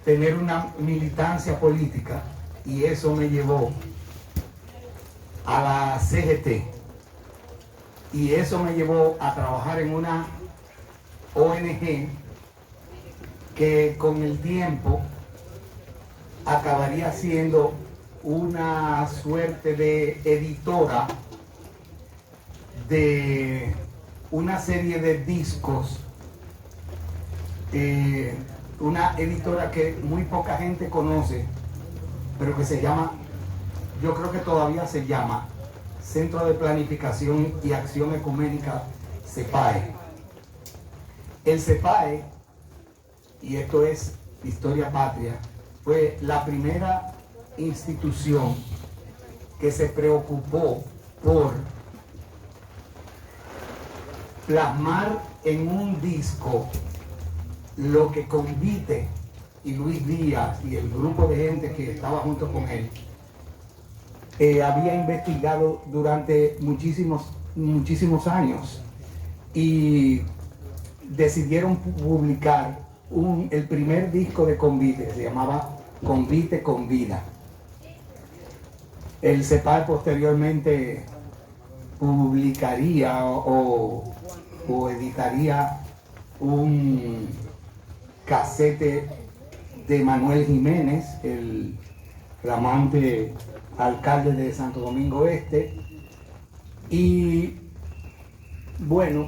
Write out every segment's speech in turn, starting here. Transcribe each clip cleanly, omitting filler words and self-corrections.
tener una militancia política, y eso me llevó a la CGT, y eso me llevó a trabajar en una ONG que con el tiempo acabaría siendo una suerte de editora de una serie de discos, una editora que muy poca gente conoce, pero que se llama, yo creo que todavía se llama, Centro de Planificación y Acción Ecuménica, CEPAE. El CEPAE, y esto es historia patria, fue la primera institución que se preocupó por plasmar en un disco lo que Convite y Luis Díaz y el grupo de gente que estaba junto con él había investigado durante muchísimos años, y decidieron publicar el primer disco de Convite, que se llamaba Convite con Vida. El CEPAE posteriormente publicaría o editaría un casete de Manuel Jiménez, el flamante alcalde de Santo Domingo Este, y bueno,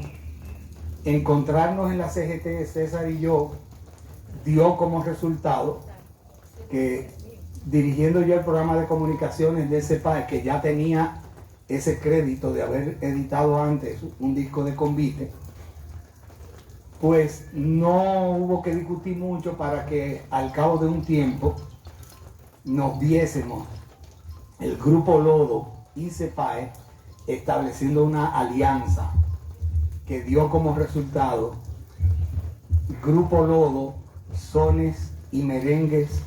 encontrarnos en la CGT, César y yo, dio como resultado que, dirigiendo yo el programa de comunicaciones de CEPAE, que ya tenía ese crédito de haber editado antes un disco de Convite, pues no hubo que discutir mucho para que al cabo de un tiempo nos viésemos el Grupo Lodo y CEPAE estableciendo una alianza que dio como resultado Grupo Lodo, sones y merengues.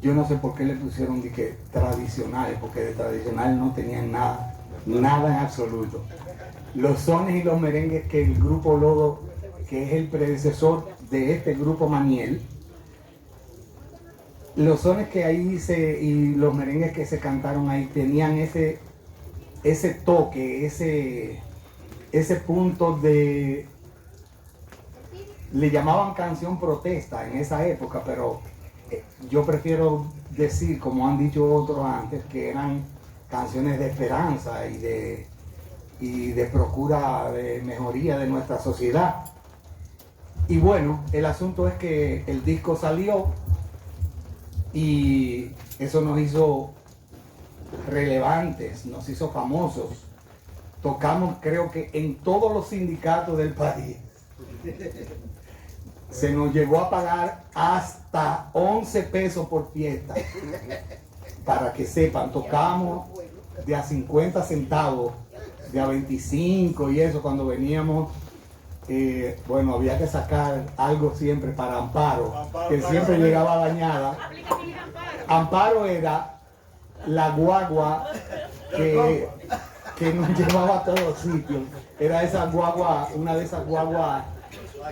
Yo no sé por qué le pusieron de que tradicionales, porque de tradicional no tenían nada en absoluto. Los sones y los merengues que el Grupo Lodo, que es el predecesor de este Grupo Maniel, los sones que ahí y los merengues que se cantaron ahí tenían ese toque, ese punto de, le llamaban canción protesta en esa época, pero yo prefiero decir, como han dicho otros antes, que eran canciones de esperanza y de procura de mejoría de nuestra sociedad. Y bueno, el asunto es que el disco salió y eso nos hizo relevantes, nos hizo famosos. Tocamos, creo que en todos los sindicatos del país. Se nos llegó a pagar hasta 11 pesos por fiesta. Para que sepan, tocamos de a 50 centavos, de a 25 y eso cuando veníamos. Bueno, había que sacar algo siempre para Amparo, que siempre llegaba dañada. Amparo era la guagua que nos llevaba a todos sitios. Era esa guagua, una de esas guaguas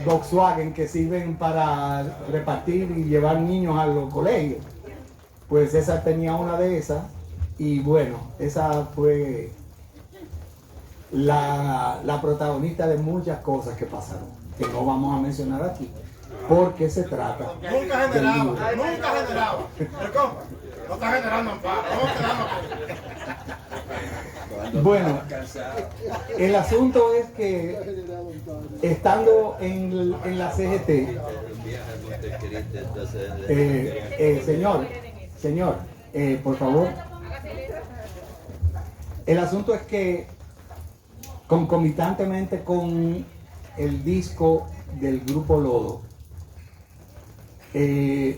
Volkswagen que sirven para repartir y llevar niños a los colegios. Pues esa tenía una de esas, y bueno, esa fue la protagonista de muchas cosas que pasaron, que no vamos a mencionar aquí, porque se trata. Nunca generaba. No está generando Amparo. Bueno, el asunto es que estando en la CGT, señor, por favor, el asunto es que concomitantemente con el disco del Grupo Lodo,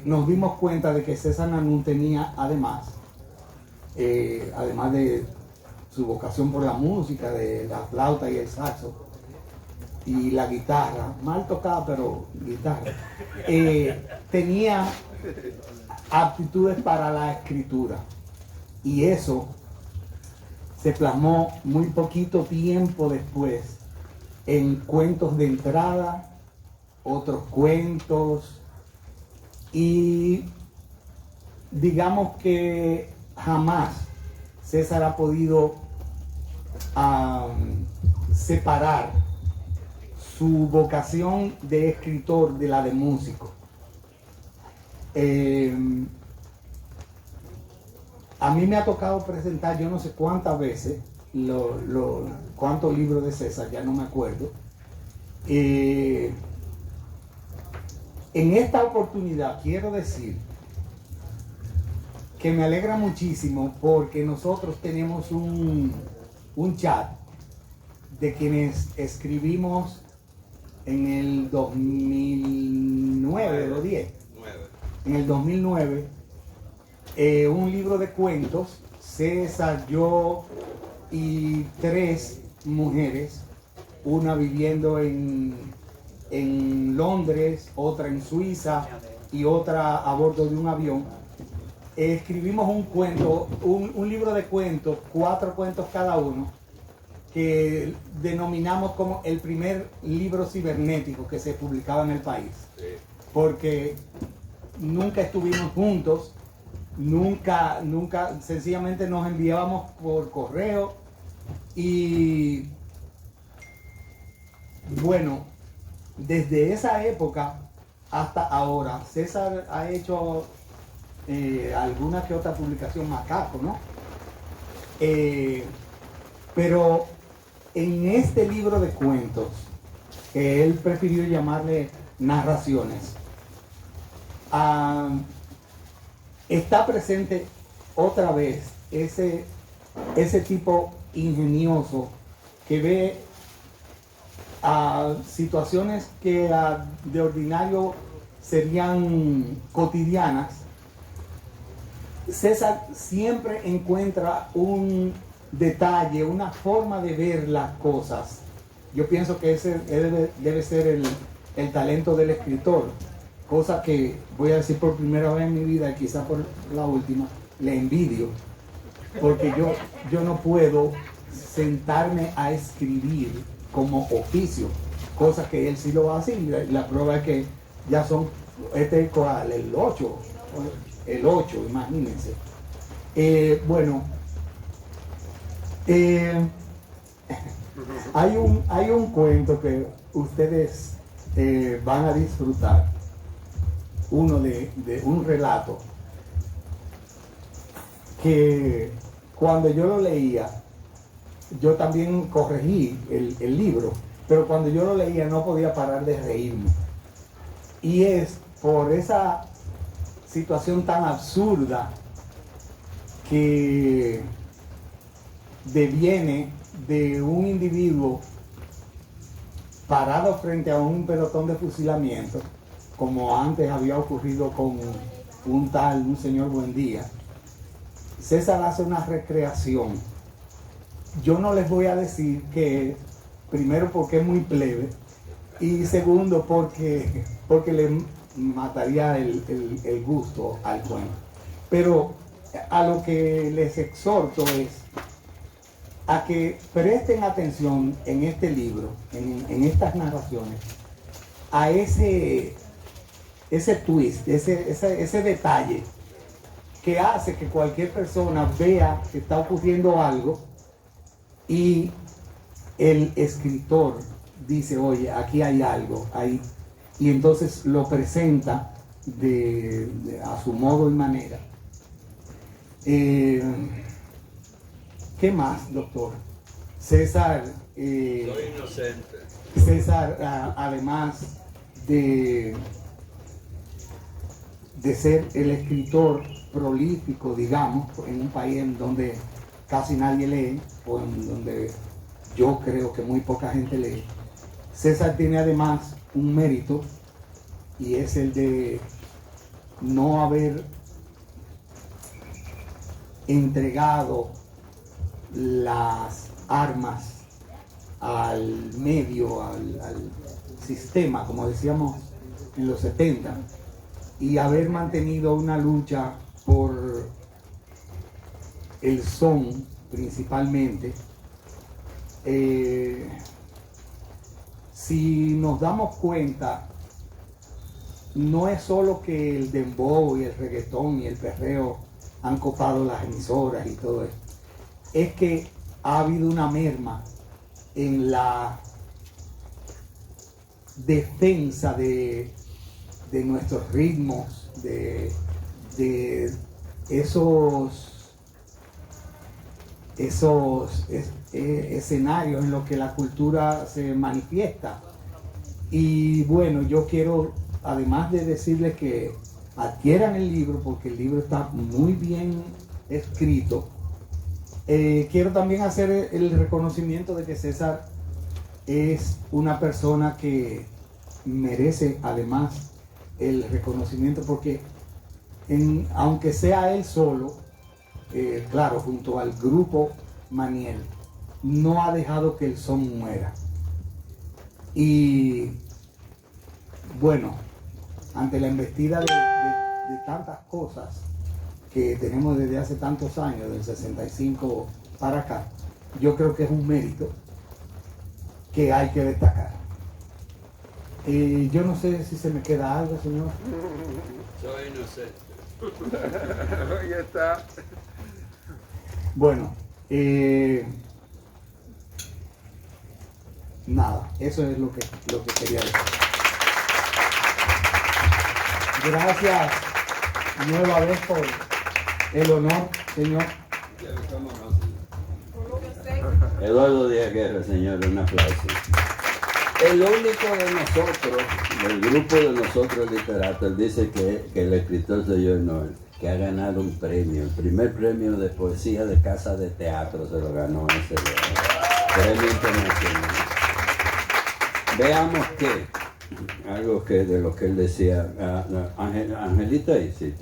nos dimos cuenta de que César Nanú tenía además de su vocación por la música, de la flauta y el saxo y la guitarra, mal tocada pero guitarra, tenía aptitudes para la escritura, y eso se plasmó muy poquito tiempo después en Cuentos de Entrada, Otros Cuentos Y digamos que jamás César ha podido separar su vocación de escritor de la de músico. A mí me ha tocado presentar yo no sé cuántas veces cuántos libros de César, ya no me acuerdo. En esta oportunidad quiero decir que me alegra muchísimo porque nosotros tenemos un chat de quienes escribimos en el 2009 o 10. En el 2009 un libro de cuentos, César, yo y 3 mujeres, una viviendo en Londres, otra en Suiza y otra a bordo de un avión. Escribimos un cuento, un libro de cuentos, 4 cuentos cada uno, que denominamos como el primer libro cibernético que se publicaba en el país. Porque nunca estuvimos juntos, nunca, sencillamente nos enviábamos por correo y bueno, desde esa época hasta ahora, César ha hecho alguna que otra publicación macaco, ¿no? Pero en este libro de cuentos, que él prefirió llamarle narraciones, está presente otra vez ese tipo ingenioso que ve a situaciones que de ordinario serían cotidianas. César siempre encuentra un detalle, una forma de ver las cosas. Yo pienso que ese debe ser el talento del escritor, cosa que voy a decir por primera vez en mi vida y quizá por la última, le envidio, porque yo no puedo sentarme a escribir como oficio, cosa que él sí lo hace, y la prueba es que ya son, el 8, imagínense. Bueno, hay un cuento que ustedes van a disfrutar, uno de un relato que cuando yo lo leía, yo también corregí el libro, pero cuando yo lo leía no podía parar de reírme. Y es por esa situación tan absurda que deviene de un individuo parado frente a un pelotón de fusilamiento, como antes había ocurrido con un señor Buendía. César hace una recreación. Yo no les voy a decir que, primero porque es muy plebe, y segundo porque le mataría el gusto al cuento. Pero a lo que les exhorto es a que presten atención en este libro, en estas narraciones, a ese twist, ese detalle que hace que cualquier persona vea que está ocurriendo algo y el escritor dice, oye, aquí hay algo, y entonces lo presenta a su modo y manera. ¿Qué más, doctor? César, Soy inocente. César, además de ser el escritor prolífico, digamos, en un país en donde casi nadie lee, o en donde yo creo que muy poca gente lee, César tiene además un mérito, y es el de no haber entregado las armas al medio, al sistema, como decíamos en los 70, y haber mantenido una lucha por el son principalmente. Si nos damos cuenta, no es solo que el dembow y el reggaetón y el perreo han copado las emisoras y todo eso, es que ha habido una merma en la defensa de nuestros ritmos, de esos escenarios en los que la cultura se manifiesta. Y bueno, yo quiero, además de decirles que adquieran el libro, porque el libro está muy bien escrito, quiero también hacer el reconocimiento de que César es una persona que merece además el reconocimiento, porque aunque sea él solo, claro, junto al grupo Maniel, no ha dejado que el son muera. Y bueno, ante la embestida de tantas cosas que tenemos desde hace tantos años, del 65 para acá, yo creo que es un mérito que hay que destacar. Yo no sé si se me queda algo, señor. Soy inocente. Ya está. Bueno, nada, eso es lo que quería decir. Gracias nueva vez por el honor, señor. ¿Cómo no, señor? Eduardo Díaz Guerra, señor, un aplauso. El único de nosotros, del grupo de nosotros literatos, él dice que el escritor soy yo, no, que ha ganado un premio, el primer premio de poesía de casa de teatro se lo ganó ese premio internacional. Veamos que, algo que de lo que él decía, Angelita, y sí,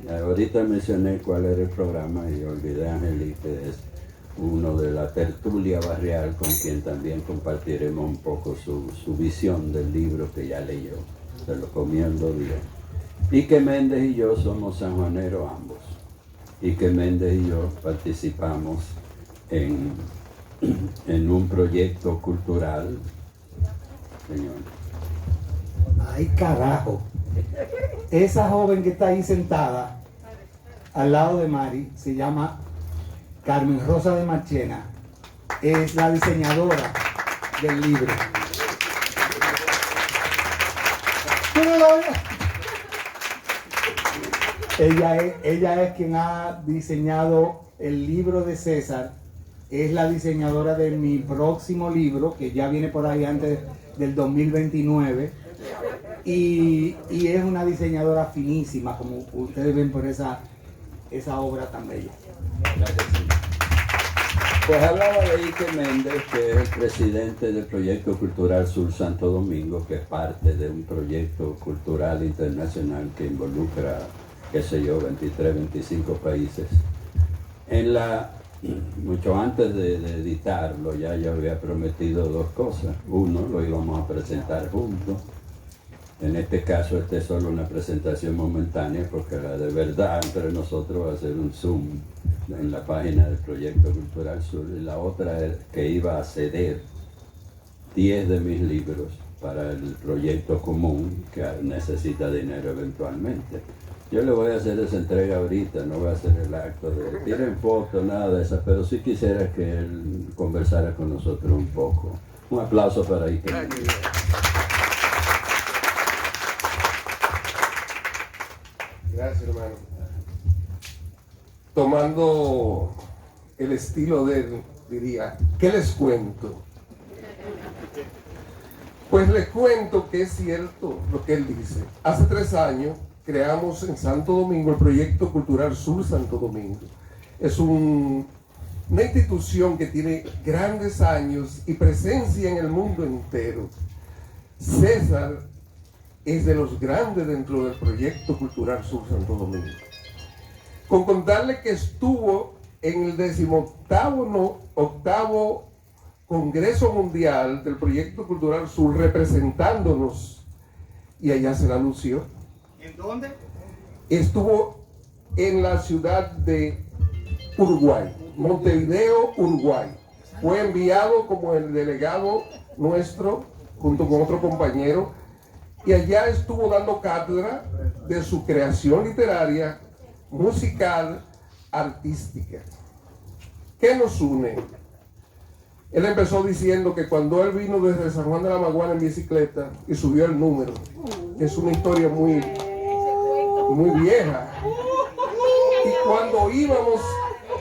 ahorita mencioné cuál era el programa y olvidé a Angelita, es uno de la tertulia barrial con quien también compartiremos un poco su visión del libro que ya leyó, se lo comió en 2 días. Y que Méndez y yo somos sanjuaneros ambos, y que Méndez y yo participamos en un proyecto cultural, señor. Ay, carajo. Esa joven que está ahí sentada al lado de Mari se llama Carmen Rosa de Marchena, es la diseñadora del libro. ¿Tú no lo oyes? Ella es quien ha diseñado el libro de César, es la diseñadora de mi próximo libro, que ya viene por ahí antes del 2029, y es una diseñadora finísima, como ustedes ven por esa obra tan bella. Gracias, señor. Pues hablaba de Ike Méndez, que es el presidente del Proyecto Cultural Sur Santo Domingo, que es parte de un proyecto cultural internacional que involucra, qué sé yo, 23, 25 países. Mucho antes de editarlo, ya yo había prometido 2 cosas. Uno, lo íbamos a presentar juntos. En este caso, esta es solo una presentación momentánea, porque la de verdad entre nosotros va a ser un Zoom en la página del Proyecto Cultural Sur. Y la otra es que iba a ceder 10 de mis libros para el proyecto común, que necesita dinero eventualmente. Yo le voy a hacer esa entrega ahorita, no voy a hacer el acto de tiren fotos, nada de eso, pero sí quisiera que él conversara con nosotros un poco. Un aplauso para Ike. Gracias, hermano. Tomando el estilo de él, diría, ¿qué les cuento? Pues les cuento que es cierto lo que él dice. Hace 3 años creamos en Santo Domingo el Proyecto Cultural Sur Santo Domingo. Es una institución que tiene grandes años y presencia en el mundo entero. César es de los grandes dentro del Proyecto Cultural Sur Santo Domingo. Con contarle que estuvo en el 18º Congreso Mundial del Proyecto Cultural Sur representándonos, y allá se la anunció. ¿En dónde? Estuvo en la ciudad de Uruguay, Montevideo, Uruguay. Fue enviado como el delegado nuestro, junto con otro compañero, y allá estuvo dando cátedra de su creación literaria, musical, artística. ¿Qué nos une? Él empezó diciendo que cuando él vino desde San Juan de la Maguana en bicicleta y subió el número, que es una historia muy vieja, y cuando íbamos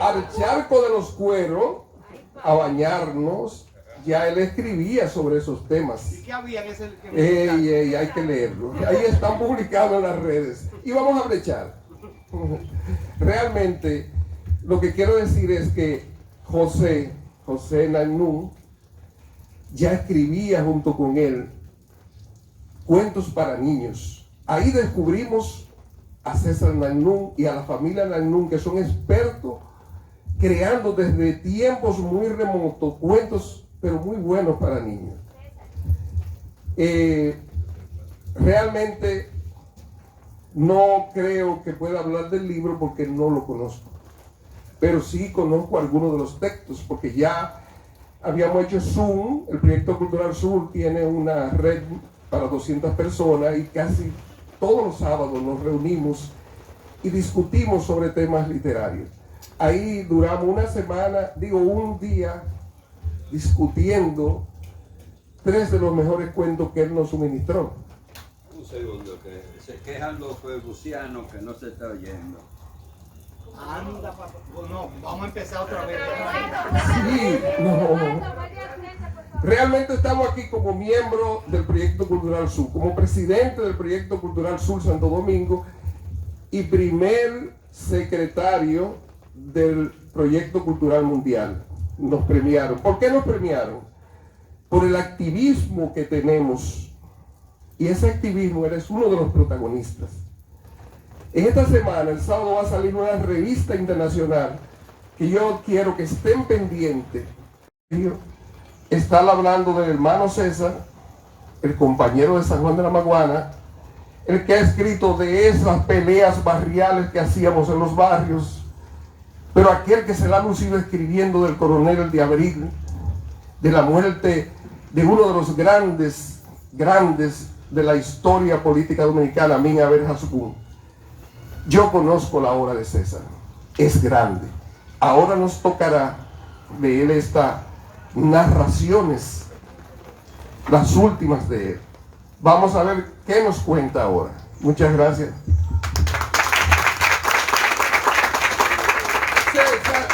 al charco de los Cueros a bañarnos, ya él escribía sobre esos temas. ¿Y qué había en ese? Hay que leerlo. Ahí están publicados en las redes. Y vamos a brechar. Realmente, lo que quiero decir es que José Nagnoun ya escribía junto con él cuentos para niños. Ahí descubrimos a César Nagnoun y a la familia Nagnoun, que son expertos creando desde tiempos muy remotos cuentos, pero muy buenos para niños. Realmente no creo que pueda hablar del libro porque no lo conozco, pero sí conozco algunos de los textos, porque ya habíamos hecho Zoom. El Proyecto Cultural Sur tiene una red para 200 personas y casi todos los sábados nos reunimos y discutimos sobre temas literarios. Ahí duramos un día discutiendo 3 de los mejores cuentos que él nos suministró. Un segundo, que se quejan los fergusianos que no se está oyendo. Anda, papá. No, vamos a empezar otra vez. Sí, no. Realmente estamos aquí como miembro del Proyecto Cultural Sur, como presidente del Proyecto Cultural Sur Santo Domingo y primer secretario del Proyecto Cultural Mundial. Nos premiaron. ¿Por qué nos premiaron? Por el activismo que tenemos. Y ese activismo eres uno de los protagonistas. En esta semana, el sábado, va a salir una revista internacional que yo quiero que estén pendientes. Está hablando del hermano César, el compañero de San Juan de la Maguana, el que ha escrito de esas peleas barriales que hacíamos en los barrios, pero aquel que se la ha lucido escribiendo del coronel de Abril, de la muerte de uno de los grandes de la historia política dominicana, Amin Abel Hasbún. Yo conozco la obra de César, es grande. Ahora nos tocará de él estas narraciones, las últimas de él. Vamos a ver qué nos cuenta ahora. Muchas gracias. César.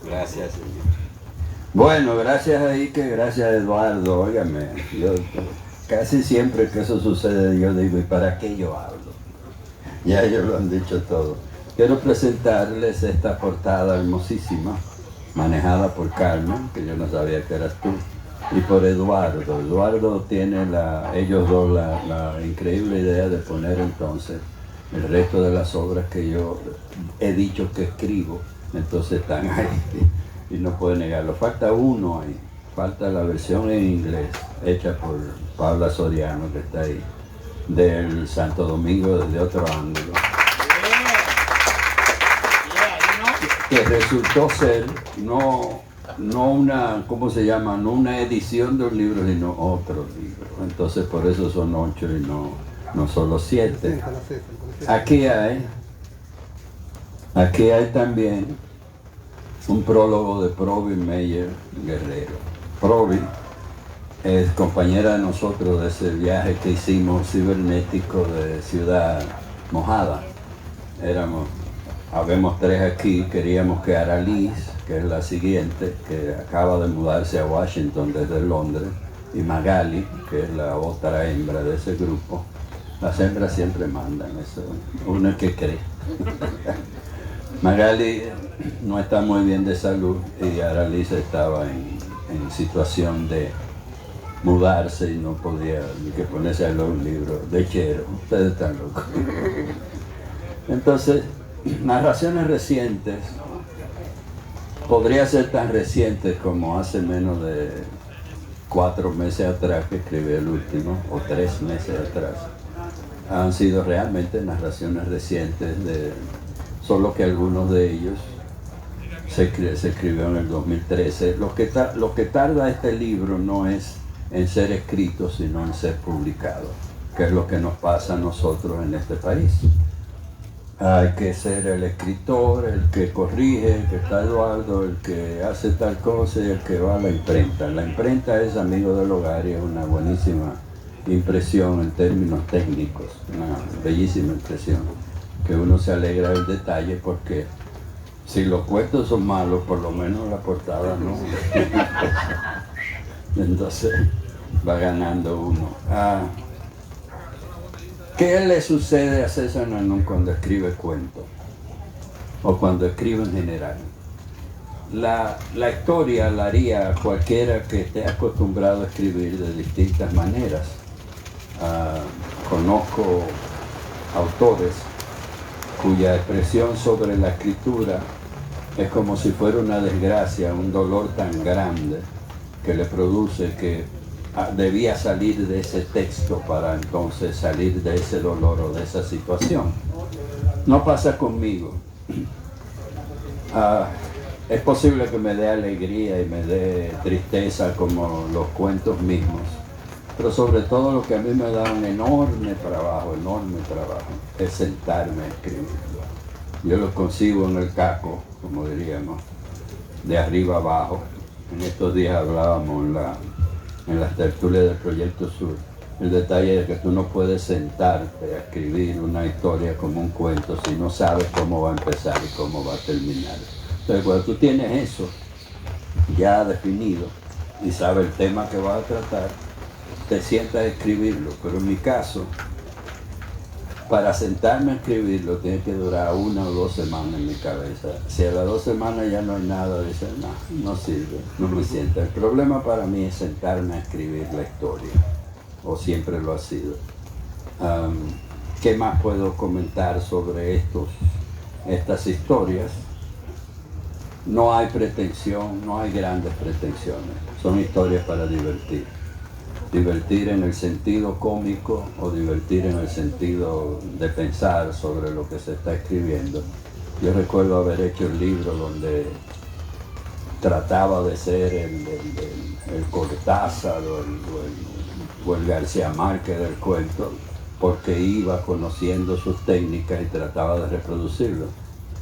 Gracias, señor. Bueno, gracias a Ike, gracias a Eduardo. Óigame, yo casi siempre que eso sucede yo digo, ¿y para qué yo hablo? Ya ellos lo han dicho todo. Quiero presentarles esta portada hermosísima, manejada por Carmen, que yo no sabía que eras tú, y por Eduardo. Eduardo tiene ellos dos la increíble idea de poner entonces el resto de las obras que yo he dicho que escribo, entonces están ahí y no puedo negarlo. Falta uno ahí, falta la versión en inglés, hecha por Paula Soriano, que está ahí, del Santo Domingo desde otro ángulo. Que resultó ser no una, ¿cómo se llama? No una edición de un libro, sino otro libro. Entonces por eso son 8 y no solo 7. Aquí hay también un prólogo de Provi Meyer Guerrero. Provi es compañera de nosotros de ese viaje que hicimos cibernético de Ciudad Mojada. Habemos 3 aquí, queríamos que Aralis, que es la siguiente, que acaba de mudarse a Washington desde Londres, y Magali, que es la otra hembra de ese grupo. Las hembras siempre mandan, eso uno es que cree. Magali no está muy bien de salud y Aralis estaba en situación de mudarse y no podía ni que ponerse a leer un libro de chero. Ustedes están locos. Entonces, narraciones recientes, podría ser tan recientes como hace menos de 4 meses atrás que escribí el último, o 3 meses atrás. Han sido realmente narraciones recientes, solo que algunos de ellos se escribió en el 2013. Lo que tarda este libro no es en ser escrito, sino en ser publicado, que es lo que nos pasa a nosotros en este país. Hay que ser el escritor, el que corrige, el que está Eduardo, el que hace tal cosa y el que va a la imprenta. La imprenta es amigo del hogar y es una buenísima impresión en términos técnicos, una bellísima impresión, que uno se alegra del detalle porque si los cuentos son malos, por lo menos la portada no. Entonces va ganando uno. ¿Qué le sucede a César Nannún cuando escribe cuentos? O cuando escribe en general. La historia la haría cualquiera que esté acostumbrado a escribir de distintas maneras. Conozco autores cuya expresión sobre la escritura es como si fuera una desgracia, un dolor tan grande que le produce que debía salir de ese texto para entonces salir de ese dolor o de esa situación. No pasa conmigo. Es posible que me dé alegría y me dé tristeza como los cuentos mismos, pero sobre todo lo que a mí me da un enorme trabajo, es sentarme a escribirlo. Yo lo consigo en el caco, como diríamos, de arriba abajo. En estos días hablábamos en las tertulias del Proyecto Sur, el detalle de que tú no puedes sentarte a escribir una historia como un cuento si no sabes cómo va a empezar y cómo va a terminar. Entonces, cuando tú tienes eso ya definido y sabes el tema que vas a tratar, te sientas a escribirlo. Pero en mi caso, para sentarme a escribirlo tiene que durar 1 o 2 semanas en mi cabeza. Si a las 2 semanas ya no hay nada, dice, no sirve, no me sienta. El problema para mí es sentarme a escribir la historia, o siempre lo ha sido. ¿Qué más puedo comentar sobre estas historias? No hay pretensión, no hay grandes pretensiones. Son historias para divertir. Divertir en el sentido cómico o divertir en el sentido de pensar sobre lo que se está escribiendo. Yo recuerdo haber hecho el libro donde trataba de ser el Cortázar o el García Márquez del cuento, porque iba conociendo sus técnicas y trataba de reproducirlo.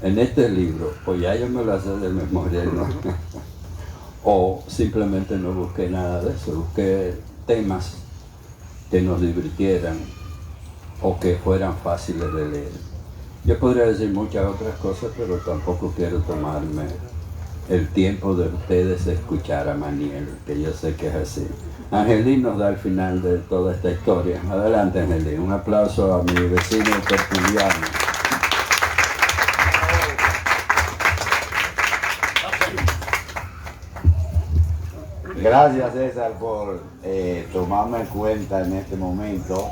En este libro, pues ya yo me lo hacía de memoria, ¿no? O simplemente no busqué nada de eso, busqué temas que nos divirtieran o que fueran fáciles de leer. Yo podría decir muchas otras cosas, pero tampoco quiero tomarme el tiempo de ustedes de escuchar a Maniel, que yo sé que es así. Angelín nos da el final de toda esta historia. Adelante, Angelín. Un aplauso a mi vecino tertuliano. Gracias, César, por tomarme en cuenta en este momento,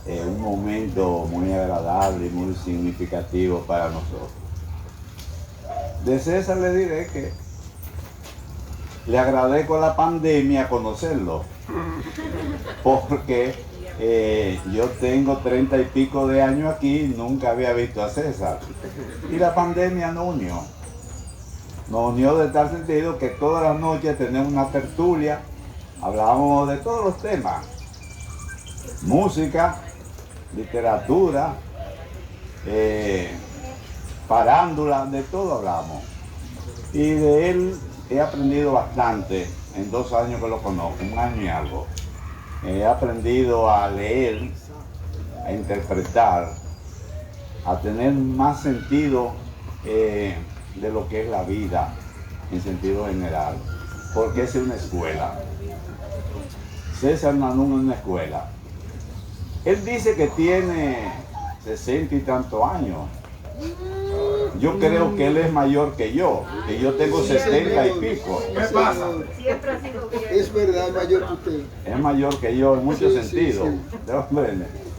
un momento muy agradable y muy significativo para nosotros. De César le diré que le agradezco a la pandemia conocerlo, porque yo tengo 30 y pico de años aquí y nunca había visto a César. Y la pandemia nos unió. Nos unió de tal sentido que todas las noches tenemos una tertulia, hablábamos de todos los temas, música, literatura, farándula, de todo hablamos. Y de él he aprendido bastante en 2 años que lo conozco, 1 año y algo. He aprendido a leer, a interpretar, a tener más sentido de lo que es la vida en sentido general, porque es una escuela. César Nannún es una escuela. Él dice que tiene 60 y tantos años. Yo creo que él es mayor que yo tengo 70 y pico. ¿Qué pasa? Siempre ha sido bien. Es verdad, es mayor que usted. Es mayor que yo en muchos sentidos.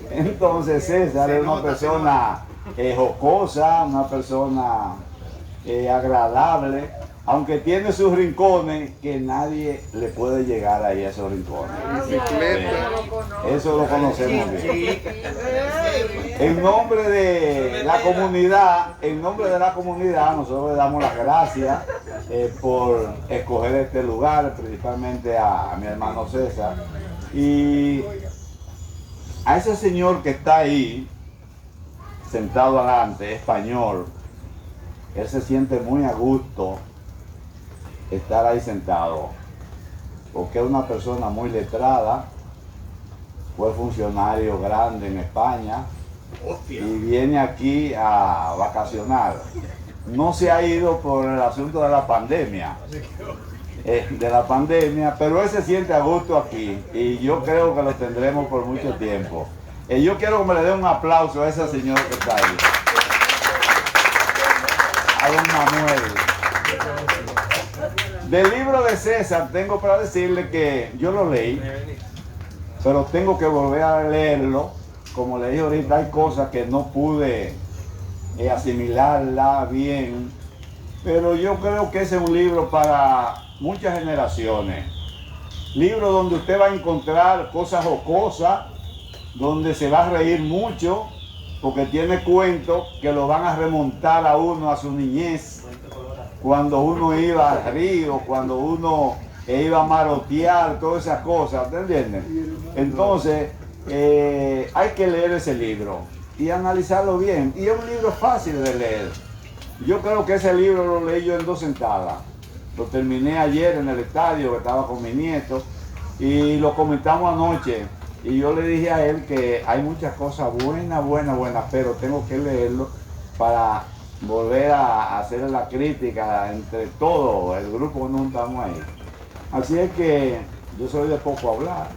Entonces César es una persona jocosa, una persona agradable, aunque tiene sus rincones, que nadie le puede llegar ahí a esos rincones. Eso lo conocemos bien. En nombre de la comunidad, nosotros le damos las gracias por escoger este lugar, principalmente a mi hermano César. Y a ese señor que está ahí, sentado adelante, español, él se siente muy a gusto estar ahí sentado, porque es una persona muy letrada, fue funcionario grande en España y viene aquí a vacacionar. No se ha ido por el asunto de la pandemia, pero él se siente a gusto aquí y yo creo que lo tendremos por mucho tiempo. Yo quiero que me le dé un aplauso a ese señor que está ahí, a don Manuel. Del libro de César tengo para decirle que yo lo leí, pero tengo que volver a leerlo. Como le dije ahorita, hay cosas que no pude asimilarla bien, pero yo creo que ese es un libro para muchas generaciones. Libro donde usted va a encontrar cosas jocosas, donde se va a reír mucho, porque tiene cuentos que lo van a remontar a uno a su niñez, cuando uno iba al río, cuando uno iba a marotear, todas esas cosas, ¿te entiendes? Entonces, hay que leer ese libro y analizarlo bien. Y es un libro fácil de leer. Yo creo que ese libro lo leí yo en 2 sentadas. Lo terminé ayer en el estadio, que estaba con mi nieto, y lo comentamos anoche. Y yo le dije a él que hay muchas cosas buenas, pero tengo que leerlo para volver a hacer la crítica entre todo el grupo, no estamos ahí. Así es que yo soy de poco hablar.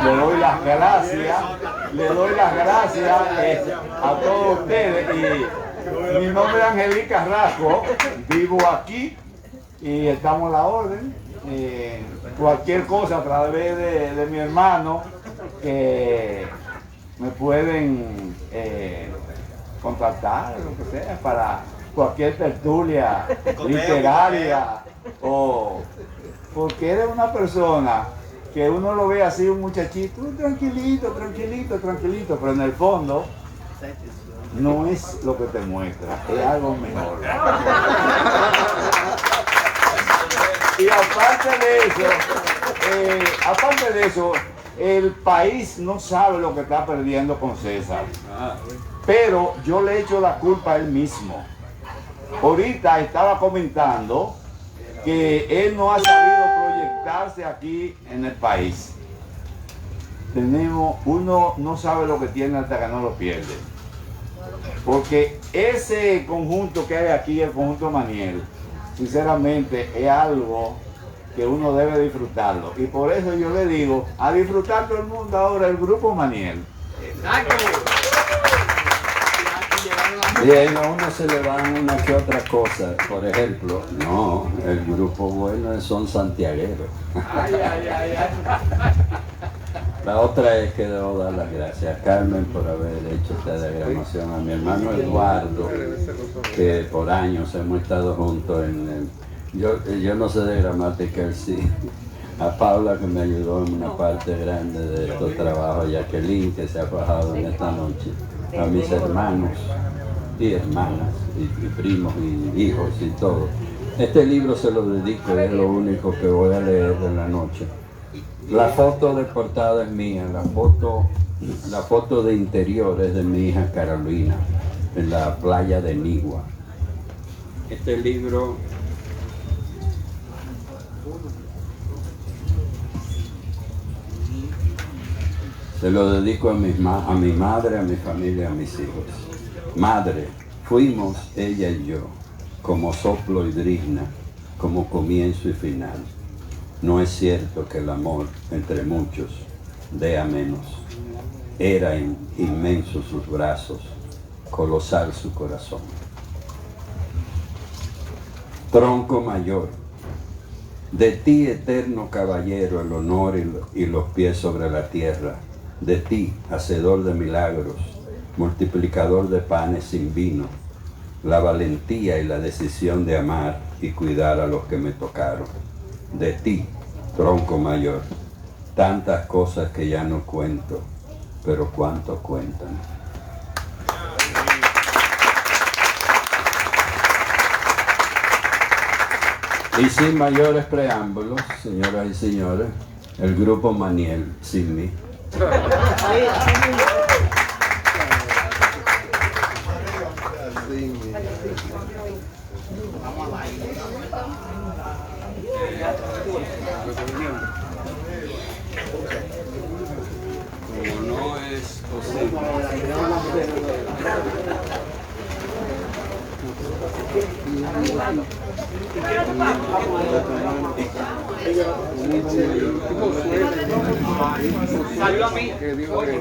Le doy las gracias a todos ustedes. Y mi nombre es Angelí Carrasco, vivo aquí y estamos a la orden. Cualquier cosa a través de mi hermano, que me pueden contactar, lo que sea, para cualquier tertulia literaria, o porque eres una persona que uno lo ve así, un muchachito, tranquilito, pero en el fondo no es lo que te muestra, es algo mejor. Y aparte de eso, el país no sabe lo que está perdiendo con César. Pero yo le echo la culpa a él mismo. Ahorita estaba comentando que él no ha sabido proyectarse aquí en el país. Uno no sabe lo que tiene hasta que no lo pierde. Porque ese conjunto que hay aquí, el conjunto Maniel, sinceramente es algo que uno debe disfrutarlo. Y por eso yo le digo, a disfrutar todo el mundo ahora el grupo Maniel. Y a uno se le van una que otra cosa. Por ejemplo, no, el grupo bueno son santiagueros. La otra es que debo dar las gracias a Carmen por haber hecho esta diagramación, a mi hermano Eduardo, que por años hemos estado juntos yo no sé de gramática, él sí. A Paula, que me ayudó en una parte grande de estos trabajos, a Jacqueline, que se ha bajado en esta noche, a mis hermanos y hermanas, y primos y hijos y todo. Este libro se lo dedico, es lo único que voy a leer en la noche. La foto de portada es mía, la foto de interior es de mi hija Carolina, en la playa de Nigua. Este libro se lo dedico a mi madre, a mi familia, a mis hijos. Madre, fuimos ella y yo, como soplo y brizna, como comienzo y final. No es cierto que el amor entre muchos dé a menos. Era inmenso sus brazos, colosal su corazón. Tronco mayor, de ti eterno caballero el honor y los pies sobre la tierra. De ti, hacedor de milagros, multiplicador de panes sin vino, la valentía y la decisión de amar y cuidar a los que me tocaron. De ti, tronco mayor, tantas cosas que ya no cuento, pero cuánto cuentan. Y sin mayores preámbulos, señoras y señores, el grupo Maniel, sin mí. Como no es posible. Salió a mí. Oye,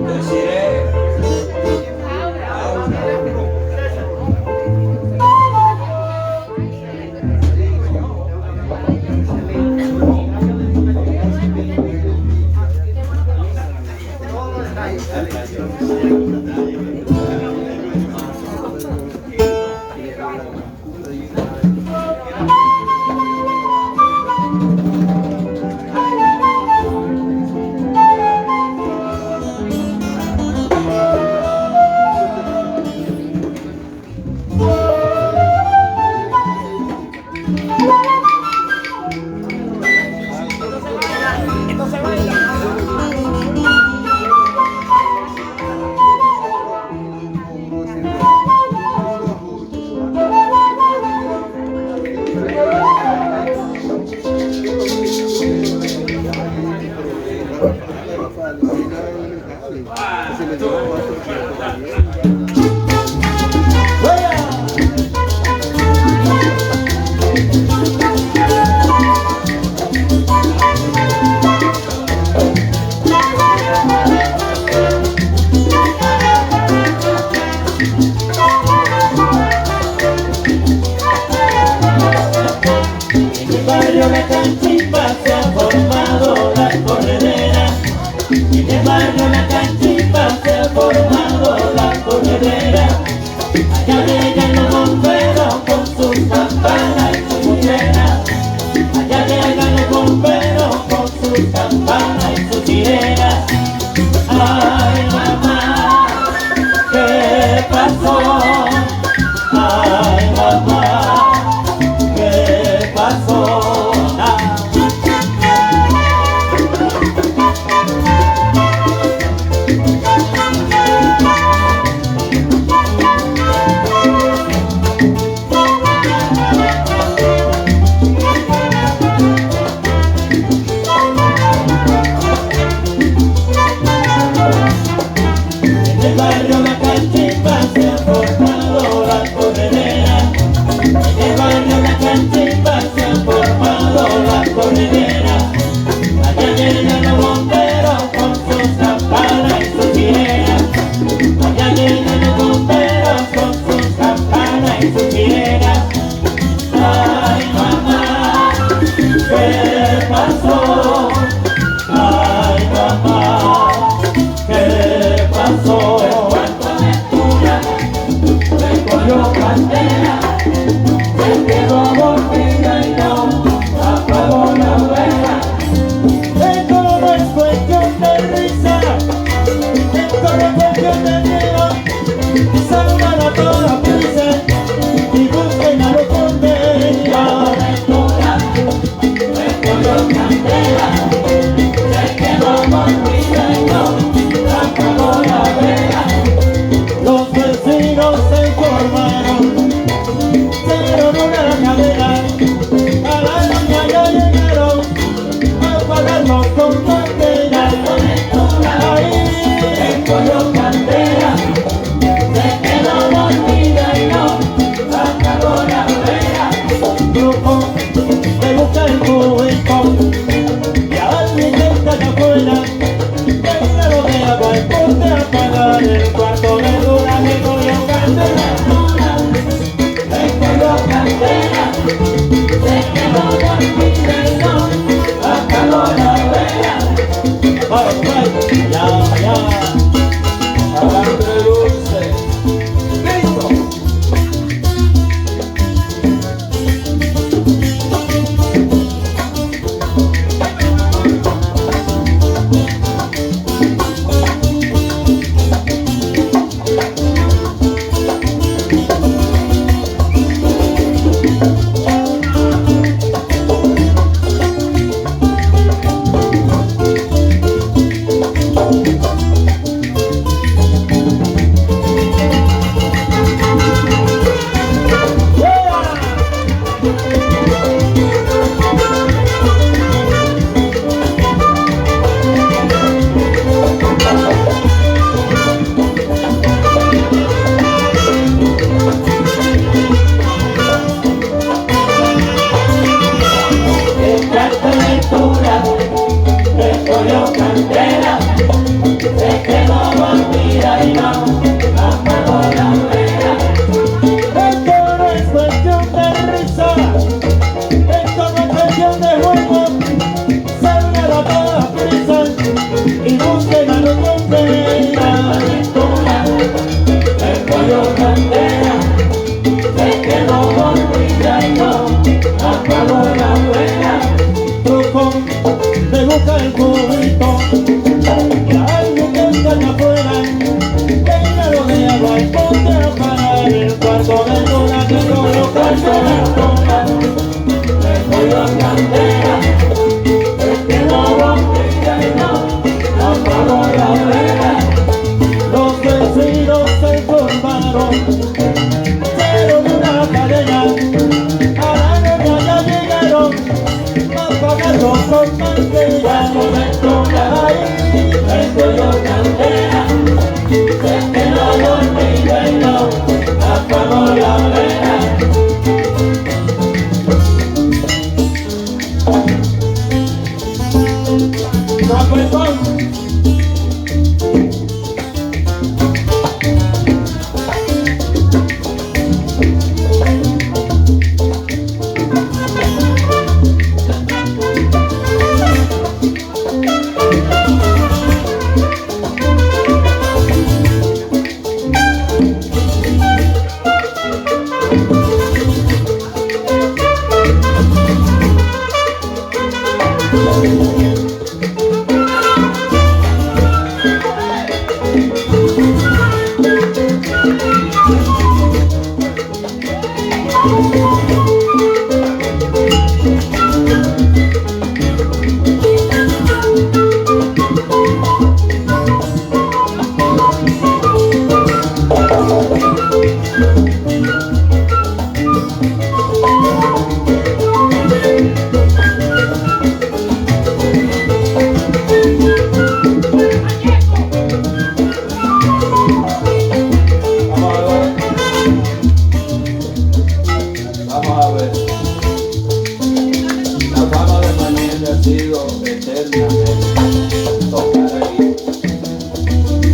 deciré. En el barrio La Canchimba se ha formado la corredera.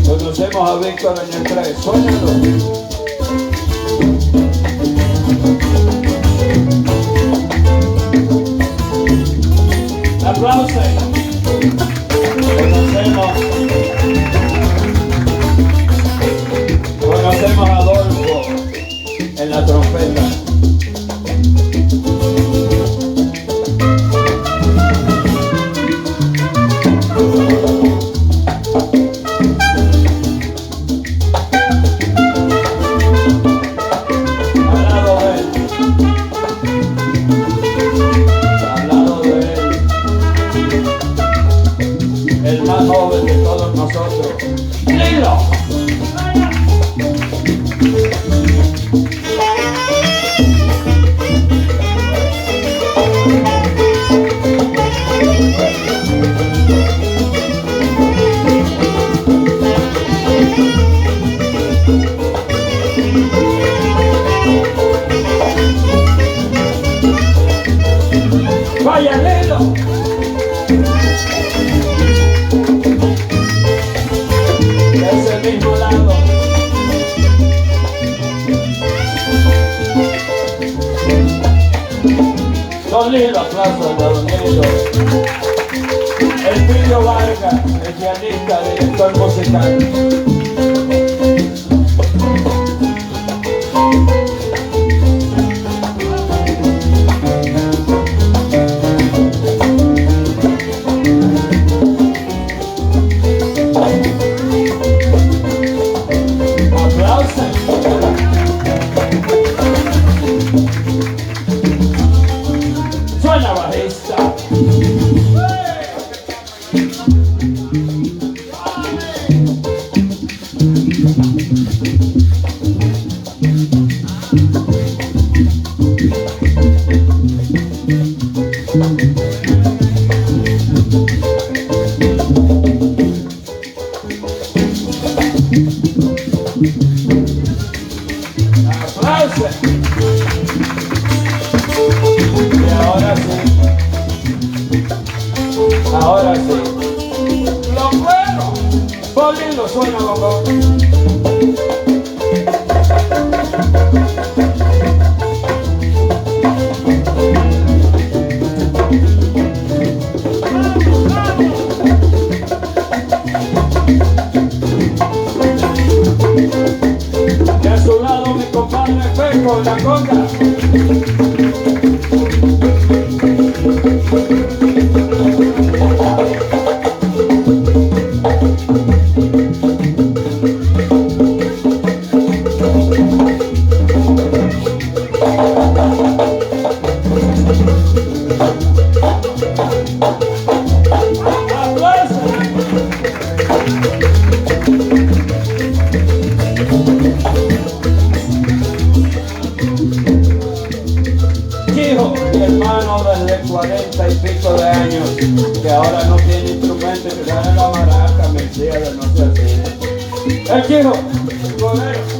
Conocemos a Víctor en el 3, suénalo. Aplausos. Conocemos a Adolfo en la trompeta. El más joven de todos nosotros, Lilo. Vaya Lilo. Mismo lado. Don Lilo, aplausos a Don Lilo. Elpidio Vargas, el pianista, director musical. Suena bajista. Aplausos. Ahora sí. Lo bueno. Bolilo suena loco. Y a su lado mi compadre Peco, la conga. Hijo, mi hermano desde 40 y pico de años, que ahora no tiene instrumento y que gana la maraca, me decía de no ser así. El hijo, bolero.